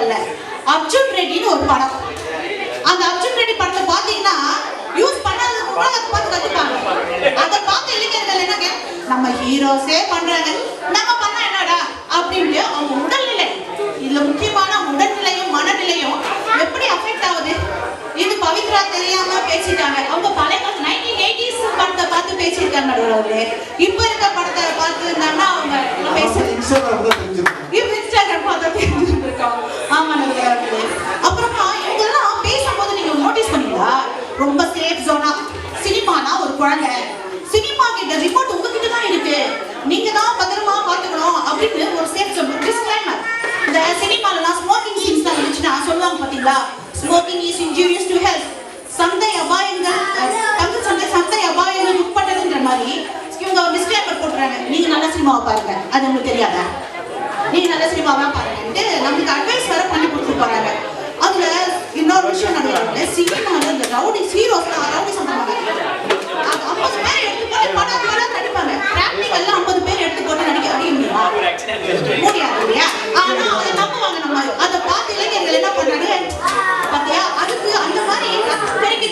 படங்கள்ல அர்ஜுன் ரெட்டின்னு ஒரு படம். அந்த அர்ஜுன் ரெட்டி படத்தை பாத்தீங்கன்னா யூஸ் பண்ணாததுக்கு கூட அதை பார்த்து கத்துப்பாங்க. அதை பார்த்து இளைஞர்கள் என்னங்க நம்ம ஹீரோஸே பண்றாங்க, நம்ம பண்ணா என்னடா அப்படின்ட்டு அவங்க உடல்நிலை, இதுல முக்கியமான உடல்நிலையும் மனநிலையும் எப்படி அஃபெக்ட் ஆகுது. இது பவித்ரா தெரியாம பேசிட்டாங்க. அவங்க பழைய 1980s படத்தை பார்த்து பேசியிருக்காங்க. இப்ப இருக்க படத்தை பார்த்து இருந்தாங்கன்னா அவங்க இன்ஸ்டாகிராம் பார்த்து தெரிஞ்சிருக்காங்க. ஆமா நடுவர்களே. அப்புறமா இவங்க எல்லாம் பேசும்போது நீங்க நோட்டீஸ் பண்ணீங்களா, ரொம்ப சேஃப் ஜோனா. சினிமானா ஒரு குழந்தை, சினிமா கிட்ட ரிமோட் உங்ககிட்ட தான் இருக்கு, நீங்க தான் பத்திரமா பாத்துக்கணும் அப்படின்னு ஒரு சேஃப் ஜோன் டிஸ்க்ளைமர். இந்த சினிமாலலாம் ஸ்மோக்கிங் சீன்ஸ் தான் இருந்துச்சுன்னா சொல்லுவாங்க பாத்தீங்களா, smoking is injurious to health, சந்தை அபாயங்கள், சந்தை அபாயங்கள் உட்பட்டதுன்ற மாதிரி இவங்க டிஸ்க்ளைமர் போட்டுறாங்க. நீங்க நல்ல சினிமாவை பாருங்க, அது உங்களுக்கு தெரியாதா, நீங்க நல்ல சினிமாவா பாருங்கன்ட்டு நம்மளுக்கு அட்வைஸ் வேற பண்ணி கொடுத்துட்டு போறாங்க. அதுல இன்னொரு விஷயம் நடக்குது, சினிமால இந்த ரவுடி ஹீரோஸ் ரவுடி சொன்னாங்க 50 பேர் எடுத்து போட்டு படம் நடிப்பாங்க. பிராக்டிகல்ல 50 பேர் எடுத்து போட்டு நடிக்க முடியுமா? முடியாது இல்லையா? ஆனா அதை நம்புவாங்க. நம்ம அதை பார்த்து இளைஞர்கள் என்ன பண்றாங்க பாத்தியா, அதுக்கு அந்த மாதிரி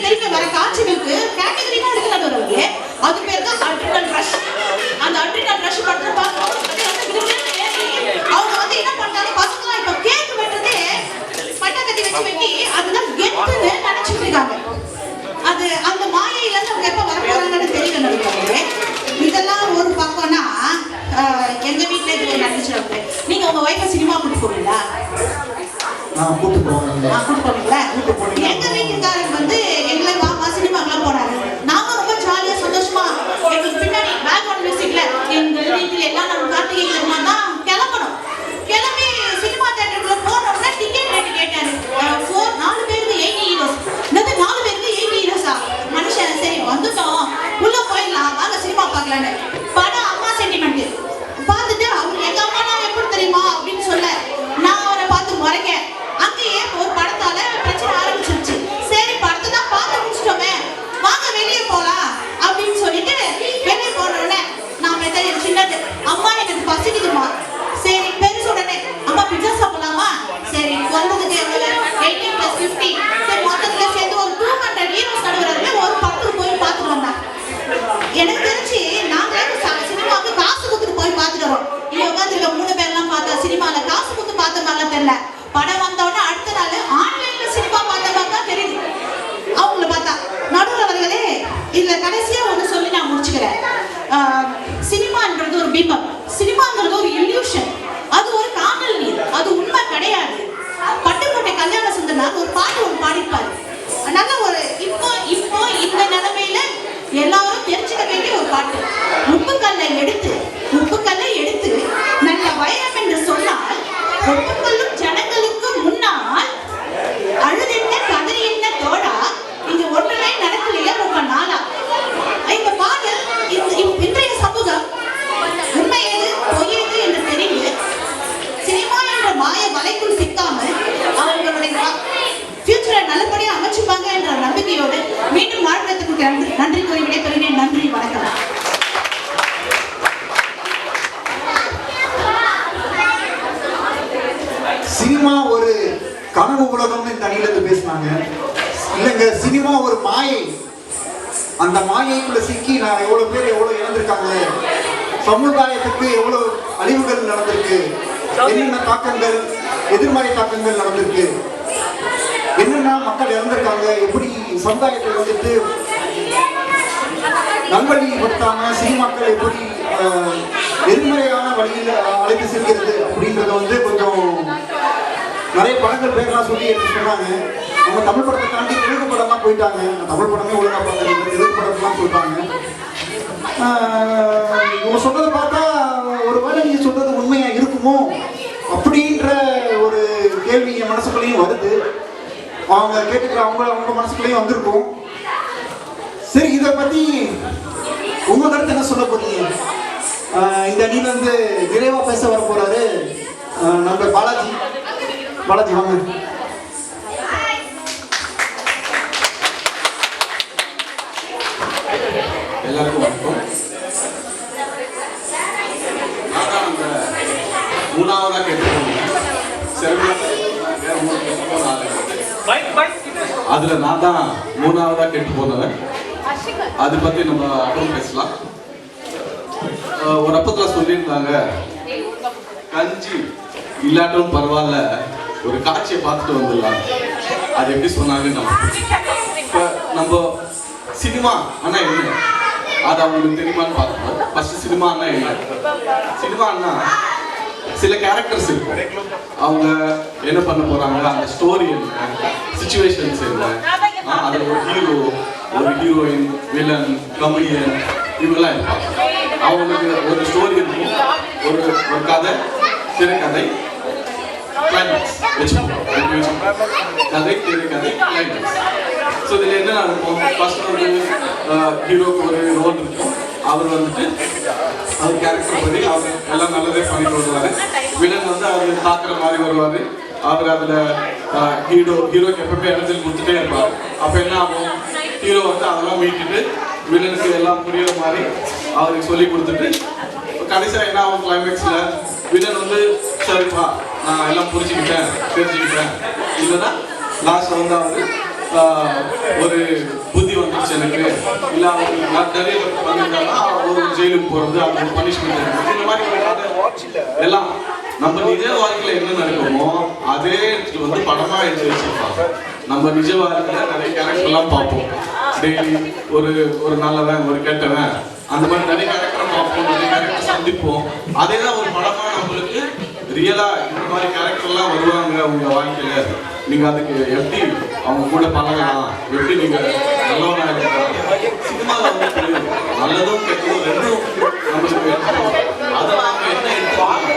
திருப்பி வர காட்சிகளுக்கு கேட்டகரியா இருக்கிறது. அது பேர் தான் அட்ரினல் ரஷ். அந்த அட்ரினல் ரஷ் படத்தை பார்க்கும்போது அவங்க வந்து என்ன பண்றாங்க, பசங்க இப்ப கேக் வெட்டுறதே பட்டாக்கத்தி வச்சு வெட்டி அதுதான் கெத்துன்னு நினைச்சிட்டு இருக்காங்க. அது அந்த மாயையில இருந்து அவங்க எப்ப வர போறாங்கன்னு தெரியல நினைக்கிறாங்க. இதெல்லாம் ஒரு பக்கம்னா எங்க வீட்டுல இது நடந்துச்சு. நீங்க உங்க வைஃபை சினிமா கூட்டு போவீங்களா? கூட்டு போவீங்களா? எங்க வீட்டுக்காரங்க வந்து எங்களை வாமா சினிமாக்கெல்லாம் போறாங்க. நாங்க ரொம்ப ஜாலியா சந்தோஷமா எங்களுக்கு பின்னாடி பேக்ரவுண்ட் மியூசிக்ல எங்க வீட்டுல எல்லாம் நம்ம கார்த்திகை தான் கிளம்பணும். கிளம்பி சினிமா தியேட்டருக்குள்ள போனோம்னா டிக்கெட் ரேட் கேட்டாரு. 4 பேருக்கு 80 ஹீரோஸ். இந்த 4 பேருக்கு 80 ஹீரோஸா? மனுஷன் சரி வந்துட்டோம் உள்ள போயிடலாம் வாங்க சினிமா பார்க்கலான்னு. படம் அம்மா சென்டிமெண்ட் பார்த்துட்டு அவங்க எங்க அம்மா நான் எப்படி தெரியுமா அப்படின்னு சொல்ல நான் அவரை பார்த்து முறைக்க அங்கேயே ஒரு படத்தால பிரச்சனை ஆரம்பிச்சிருச்சு. சரி படத்தை தான் பார்த்து முடிச்சிட்டோமே வாங்க வெளியே போலாம் அப்படின்னு சொல்லிட்டு வெளியே போனோடனே நான் மெத்தட் சின்னது அம்மா எனக்கு பசிக்குதுமா. சரி பெருசு உடனே அம்மா பிட்சா சாப்பிடலாமா? சரி வந்ததுக்கு 18+50 சரி மொத்தத்துல சேர்ந்து ஒரு 200 ஹீரோஸ் நடுவரத்துல ஒரு படத்துக்கு போய் பார்த்துட்டு வந்தேன். எனக்கு தெரிஞ்சு நாங்களே சினிமாவுக்கு காசு கொடுத்துட்டு போய் பார்த்துட்டு வரோம். இங்க உட்காந்துருக்க 3 பேர்லாம் பார்த்தா சினிமால காசு கொடுத்து பார்த்த மாதிரிலாம் தெரியல. படம் வந்தோடனே அடுத்த நாள் ஆன்லைன்ல சினிமா பார்த்த மாதிரி தான் தெரியுது அவங்கள பார்த்தா. நடுவர்களே இதுல கடைசியா ஒன்று சொல்லி நான் முடிச்சுக்கிறேன். சினிமான்றது ஒரு பிம்பம், சினிமாங்கிறது ஒரு இல்யூஷன், அது ஒரு காணல் நீர், அது உண்மை கிடையாது. பட்டுக்கோட்டை கல்யாண சுந்தரனார் ஒரு பாட்டு ஒன்று பாடிப்பாரு. நல்ல ஒரு இப்போ இந்த நிலைமையில எல்லாரும் தெரிஞ்சுக்க வேண்டிய ஒரு பாட்டு. உப்புக்கல்லை எடுத்து நல்ல வைரம் என்று சொன்னால் ஒப்புக்கொள்ளும் ஜனங்களுக்கு முன்னால் அழுதென்ன கதறி என்ன தோழா இங்க ஒன்றுமே நடக்கலையே ரொம்ப நாளா. இந்த பாடல் இன்றைய சமூகம் உண்மை எது பொய் எது என்று தெரிந்து சினிமா என்ற மாய வலைக்குள் சிக்காமல் அவர்களுடைய ஃபியூச்சரை நல்லபடியாக அமைச்சுப்பாங்க என்ற நம்பிக்கையோடு மீண்டும் வாழ்வதற்கு நன்றி கூறி விடைபெறுகிறேன். நன்றி, வணக்கம். சினிமா ஒரு கனவு உலகம்னு தனியில இருந்து பேசினாங்க. இல்லைங்க, சினிமா ஒரு மாயை. அந்த மாயைக்குள்ள சிக்கி நான் எவ்வளவு பேர் எவ்வளவு இழந்திருக்காங்க, சமுதாயத்துக்கு எவ்வளவு அழிவுகள் நடந்திருக்கு, என்னென்ன தாக்கங்கள் எதிர்மறை தாக்கங்கள் நடந்திருக்கு, என்னென்ன மக்கள் இறந்திருக்காங்க, எப்படி சமுதாயத்தை வந்துட்டு நல்வழிப்படுத்தாம சினிமாக்கள் எப்படி எதிர்மறையான வழியில் அழைத்து செல்கிறது அப்படின்றத வந்து கொஞ்சம் நிறைய படங்கள் பேரெல்லாம் சொல்லி எடுத்து சொன்னாங்க. நம்ம தமிழ் படத்தை தாண்டி தெலுங்கு படம்லாம் போயிட்டாங்க. தமிழ் படமே ஒழுங்காக பார்க்குறது, தெலுங்கு படம்லாம் சொல்லிட்டாங்க. இவங்க சொன்னதை பார்த்தா ஒரு வேளை நீங்கள் சொல்றது உண்மையா இருக்குமோ அப்படின்ற ஒரு கேள்வி என் மனசுக்குள்ளேயும் வருது. அவங்க கேட்டுக்கிற அவங்க மனசுக்குள்ளேயும் வந்திருக்கும். சரி, இதை பற்றி உங்க கருத்து என்ன சொல்ல போறீங்க? இந்த அணியில வந்து நிறைவா பேச வர போறாரு நம்ம பாலாஜி. வாங்க. எல்லாருக்கும் வணக்கம். நான் அந்த 3ஆவதா கேட்டுக்கோங்க. அதுல நான் தான் 3ஆவதா கெட்டு போனவன். அதை பத்தி நம்ம அப்புறம் பேசலாம். ஒரு அப்பத்துல சொல்லியிருந்தாங்க, கஞ்சி இல்லாட்டும் பரவாயில்ல, ஒரு காட்சியை பார்த்துட்டு வந்துடலாம். அது எப்படி சொன்னாங்க? நம்ம சினிமா ஆனா என்ன, அது அவங்களுக்கு தெரியுமான்னு பார்க்கணும். ஃபர்ஸ்ட் சினிமான்னா என்ன? சினிமான்னா சில கேரக்டர்ஸ் இருக்கும், அவங்க என்ன பண்ண போறாங்க, அந்த ஸ்டோரி என்ன, சிச்சுவேஷன்ஸ் என்ன, அதில் ஒரு ஹீரோ, ஒரு ஹீரோயின், வில்லன், கமெடியன் இவங்கெல்லாம் இருப்பாங்க. அவங்களுக்கு ஒரு ஸ்டோரி இருக்கும், ஒரு கதை, திரைக்கதை, கிளைமேக்ஸ் வச்சுக்கோங்க. கதை, திரைக்கதை, கிளைமேக்ஸ். ஸோ இதில் என்ன நடக்கும்? ஃபர்ஸ்ட் வந்து ஹீரோக்கு ஒரு ரோல் இருக்கும், அவர் வந்துட்டு அவர் கேரக்டர் படி அவர் எல்லாம் நல்லதே பண்ணிட்டு வருவார். வில்லன் வந்து அவர் தாக்குற மாதிரி வருவார். அவர் அதில் ஹீரோக்கு எப்பவுமே இடத்தில் கொடுத்துட்டே இருப்பார். அப்போ என்ன ஆகும்? ஹீரோ வந்து அதெல்லாம் மீட்டுட்டு வில்லனுக்கு எல்லாம் புரியுற மாதிரி அவருக்கு சொல்லி கொடுத்துட்டு கடைசியாக என்ன ஆகும்? கிளைமேக்ஸில் வில்லன் வந்து சரிப்பா நான் எல்லாம் புரிஞ்சுக்கிட்டேன், தெரிஞ்சுக்கிட்டேன், இல்லைன்னா லாஸ்ட்டில் வந்து அவர் ஒரு புத்தி வந்துருச்சு எனக்கு, இல்லை அவங்களுக்கு நான் நிறைய பண்ணியிருந்தாங்கன்னா ஒரு ஜெயிலுக்கு போகிறது, அது பனிஷ்மெண்ட், இந்த மாதிரி எல்லாம் நம்ம நிஜ வாழ்க்கையில் என்ன நடக்குமோ அதே இடத்துல வந்து படமா எடுத்து வச்சிருப்பாங்க. நம்ம நிஜ வாழ்க்கையில் நிறைய கேரக்டர்லாம் பார்ப்போம். டெய்லி ஒரு நல்லவன், ஒரு கெட்டவன், அந்த மாதிரி நிறைய கேரக்டர் பார்ப்போம், நிறைய கேரக்டர் சந்திப்போம். அதே தான் ஒரு படமா நம்மளுக்கு ரியலா இந்த மாதிரி கேரக்டர்லாம் வருவாங்க உங்க வாழ்க்கையில. நீங்க அதுக்கு எப்படி அவங்க கூட பழகலாம், எப்படி நீங்க நல்லவனா இருக்கலாம். சினிமாவில் வந்து நல்லதும் கெட்டதும் ரெண்டும் நம்மளுக்கு எடுத்துக்கணும். அதை நாம என்ன எடுத்துக்கலாம்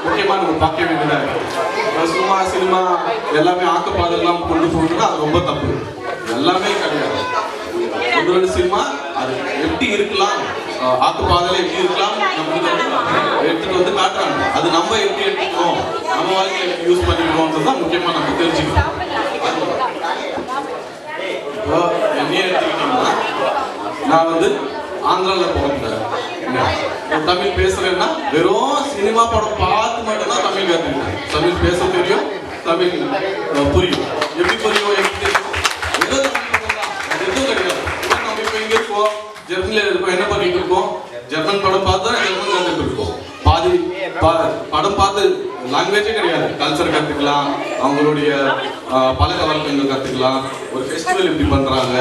முக்கியமான ஒரு பார்க்க வேண்டியதா இருக்கு. சும்மா சினிமா எல்லாமே ஆக்கப்பாதெல்லாம் கொண்டு போகணும்னா அது ரொம்ப தப்பு. எல்லாமே கிடையாது. ஒரு சினிமா அது எப்படி இருக்கலாம், ஆக்குப்பாதையில எப்படி இருக்கலாம் நம்மளுக்கு வந்து எடுத்துட்டு வந்து காட்டுறாங்க. அது நம்ம எப்படி எடுத்துக்கிறோம், நம்ம வாழ்க்கையில எப்படி யூஸ் பண்ணிக்கிறோம்ன்றது தான் முக்கியமா நம்ம தெரிஞ்சுக்கணும். என்னையே எடுத்துக்கிட்டீங்கன்னா, நான் வந்து ஆந்திராவில் பிறந்தேன். தமிழ் பேசுறேன்னா வெறும் சினிமா படம் பார்த்து மட்டும்தான் தமிழ் கற்றுக்கிட்டேன். தமிழ் பேச தெரியும், தமிழ் புரியும். எப்படி புரியும், எப்படி தெரியும், எதுவும் கிடையாது. நம்ம இப்போ இங்க இருக்கோம், ஜெர்மனில இருக்கோம், என்ன பண்ணிட்டு இருக்கோம்? ஜெர்மன் படம் பார்த்து தான் ஜெர்மன் கற்றுட்டு இருக்கோம். பாதி படம் பார்த்து லாங்குவேஜே கிடையாது. கல்ச்சர் கற்றுக்கலாம், அவங்களுடைய பழக்க வழக்கங்கள் கற்றுக்கலாம், ஒரு ஃபெஸ்டிவல் எப்படி பண்றாங்க,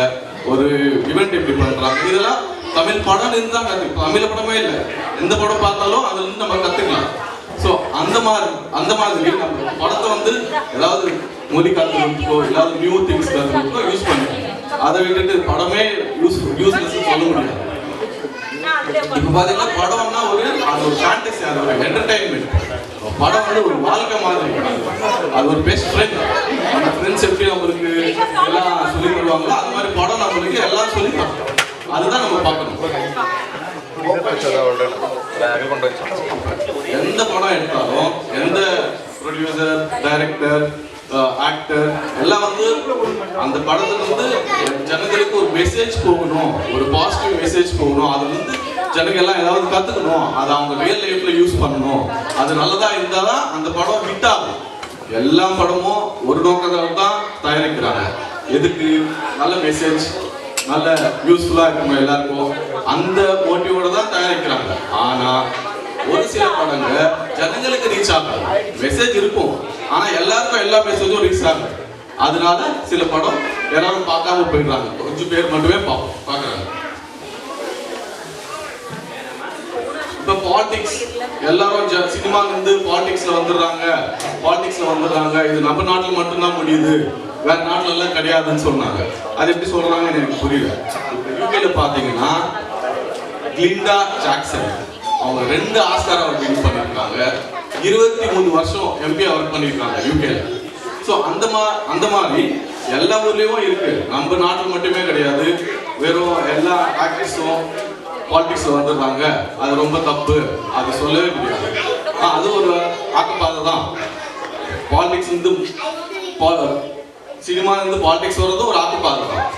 ஒரு இவெண்ட் எப்படி பண்றாங்க, இதெல்லாம் தமிழ் படம் இருந்து தான் கற்றுக்கலாம். தமிழ் படமே இல்லை, எந்த படம் பார்த்தாலும் அதுல இருந்து நம்ம கற்றுக்கலாம். ஸோ அந்த மாதிரி நம்ம படத்தை வந்து ஏதாவது மொழி கற்றுக்கோ, ஏதாவது நியூ திங்ஸ் கற்றுக்கோ யூஸ் பண்ணிக்கலாம். அதை விட்டுட்டு படமே யூஸ்லெஸ் சொல்ல முடியாது. இப்போ பார்த்தீங்கன்னா படம்னா அது ஒரு ஃபேண்டசி, அது ஒரு என்டர்டைன்மெண்ட். படம் வந்து ஒரு வாழ்க்கை மாதிரி, அது ஒரு பெஸ்ட் ஃப்ரெண்ட். அந்த ஃப்ரெண்ட்ஸ் எப்படி நம்மளுக்கு எல்லாம் சொல்லி தருவாங்களோ அது மாதிரி படம் நம்மளுக்கு எல்லாம் சொல்லி தரும். அதுதான் நம்ம பார்க்கணும். எந்த படம் எடுத்தாலும் எந்த ப்ரொடியூசர், டைரக்டர், ஆக்டர் எல்லாம் வந்து அந்த படத்துல வந்து ஜனங்களுக்கு ஒரு மெசேஜ் போகணும், ஒரு பாசிட்டிவ் மெசேஜ் போகணும். அதுல இருந்து ஜனங்க எல்லாம் ஏதாவது கத்துக்கணும், அதை அவங்க ரியல் லைஃப்ல யூஸ் பண்ணணும். அது நல்லதா இருந்தாதான் அந்த படம் ஹிட் ஆகும். எல்லா படமும் ஒரு நோக்கத்தால் தான் தயாரிக்கிறாங்க. எதுக்கு? நல்ல மெசேஜ், நல்ல யூஸ்ஃபுல்லா இருக்கணும் எல்லாருக்கும், அந்த மோட்டிவோட தான் தயாரிக்கிறாங்க. ஆனா ஒரு சில படங்க ஜனங்களுக்கு ரீச் ஆகும், மெசேஜ் இருக்கும், ஆனா எல்லாருக்கும் எல்லா மெசேஜும் ரீச் ஆகும். அதனால சில படம் எல்லாரும் பார்க்காம போயிடுறாங்க, கொஞ்சம் பேர் மட்டுமே பார்க்கறாங்க. இப்ப பாலிடிக்ஸ், எல்லாரும் சினிமால இருந்து பாலிடிக்ஸ்ல வந்துடுறாங்க. இது நம்ம நாட்டில் மட்டும்தான் முடியுது, வேற நாட்டுல எல்லாம் கிடையாதுன்னு சொன்னாங்க. அது எப்படி சொல்றாங்கன்னு எனக்கு புரியல. யூகேல பாத்தீங்கன்னா கிளிண்டா ஜாக்சன் அவங்க 2 ஆஸ்கார் அவார்ட் வின் பண்ணிருக்காங்க. 23 வருஷம் எம்பி ஒர்க் பண்ணிருக்காங்க யூகேல. ஸோ அந்த மாதிரி எல்லா ஊர்லயும் இருக்கு, நம்ம நாட்டில் மட்டுமே கிடையாது. வெறும் எல்லா ஆக்டர்ஸும் பாலிடிக்ஸ்ல வந்துடுறாங்க, அது ரொம்ப தப்பு, அது சொல்லவே முடியாது. அது ஒரு ஆக்கப்பாதை தான். பாலிடிக்ஸ் வந்து சினிமா இருந்து பாலிடிக்ஸ் வர்றதும் ஒரு ஆக்கப்பாதை தான்.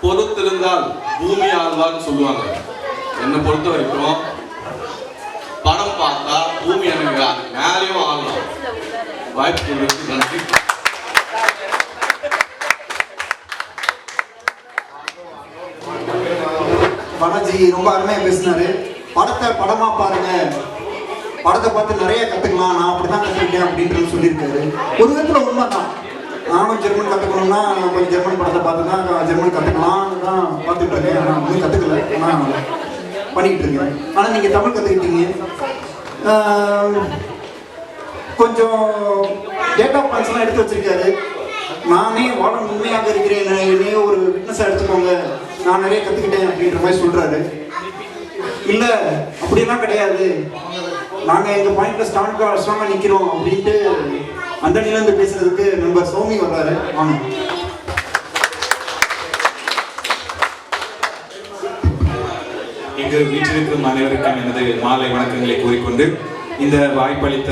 பொறுத்திருந்தால் பூமி ஆழ்வார்னு சொல்லுவாங்க. என்னை பொறுத்த வரைக்கும் படம் பார்த்தா பூமி எனக்கு மேலேயும் ஆகலாம். வாய்ப்பு கொடுத்து நன்றி. பாலாஜி ரொம்ப அருமையா பேசினாரு. படத்தை படமா பாருங்க, படத்தை பார்த்து நிறைய கத்துக்கலாம், நான் அப்படிதான் கத்துக்கிட்டேன் அப்படின்றது சொல்லியிருக்காரு. ஒரு விதத்துல உண்மைதான். நானும் ஜெர்மன் கத்துக்கணும்னா கொஞ்சம் ஜெர்மன் படத்தை பார்த்து தான் ஜெர்மன் கத்துக்கலாம்னு தான் பார்த்துட்டு இருக்கேன். ஆனால் ஒன்றும் கத்துக்கல, ஆனால் பண்ணிக்கிட்டு இருக்கேன். ஆனால் நீங்க தமிழ் கத்துக்கிட்டீங்க. கொஞ்சம் டேட்டா பாயிண்ட்ஸ்லாம் எடுத்து வச்சிருக்காரு. நானே வாழன் உண்மையாக இருக்கிறேன், என்னையே ஒரு விட்னஸாக எடுத்துக்கோங்க, நான் நிறைய கற்றுக்கிட்டேன் அப்படின்ற மாதிரி சொல்கிறாரு. இல்லை அப்படியெல்லாம் கிடையாது, நாங்கள் எங்கள் பாயிண்ட்ல ஸ்ட்ராங்காக நிற்கிறோம் அப்படின்ட்டு அந்த நிலையிலேருந்து பேசுறதுக்கு நண்பர் சௌமி வர்றாரு. வாங்க. இங்கு வீற்றிருக்கும் அனைவருக்கும் எனது மாலை வணக்கங்களை கூறிக்கொண்டு, இந்த வாய்ப்பளித்த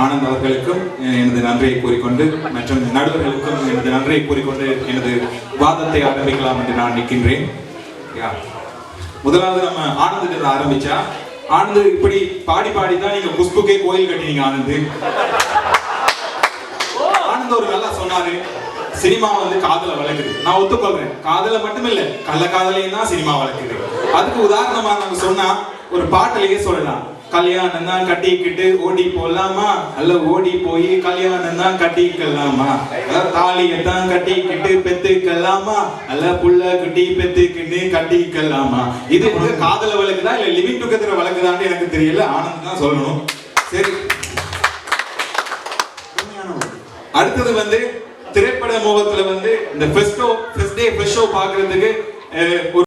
ஆனந்த் அவர்களுக்கும் எனது நன்றியை கூறிக்கொண்டு மற்றும் நடுவர்களுக்கும் எனது நன்றியை கூறிக்கொண்டு எனது வாதத்தை ஆரம்பிக்கலாம் என்று நான் நிற்கின்றேன். முதலாவது நம்ம ஆனந்திட்ட ஆரம்பிச்சா, ஆனந்த் இப்படி பாடி பாடி தான் நீங்க குஷ்புக்கே கோயில் கட்டினீங்க. ஆனந்த் ஒரு நல்லா சொன்னாரு, சினிமா வந்து காதலை வளர்க்குது. நான் ஒத்துக்கொள்றேன், காதலை மட்டும் இல்ல கள்ள காதலையும் தான் சினிமா வளர்க்குது. அதுக்கு உதாரணமா நம்ம சொன்னா ஒரு பாட்டிலேயே சொல்லலாம், கல்யாணம் தான் கட்டிக்கிட்டு ஓடி போலாமா, அல்ல ஓடி போய் கல்யாணம் தான் கட்டிக்கலாமா, தாலியத்தான் கட்டிக்கிட்டு பெத்துக்கலாமா, அல்ல புள்ள குட்டி பெத்துக்கிட்டு கட்டிக்கலாமா. இது வந்து காதல வழக்குதான் இல்ல லிவிங் டுகெதர் வழக்குதான்னு எனக்கு தெரியல, ஆனந்த் தான் சொல்லணும். சரி, அடுத்தது வந்து திரைப்பட முகத்துல வந்து இந்த ஃபர்ஸ்ட் டே ஃபர்ஸ்ட் ஷோ பாக்குறதுக்கு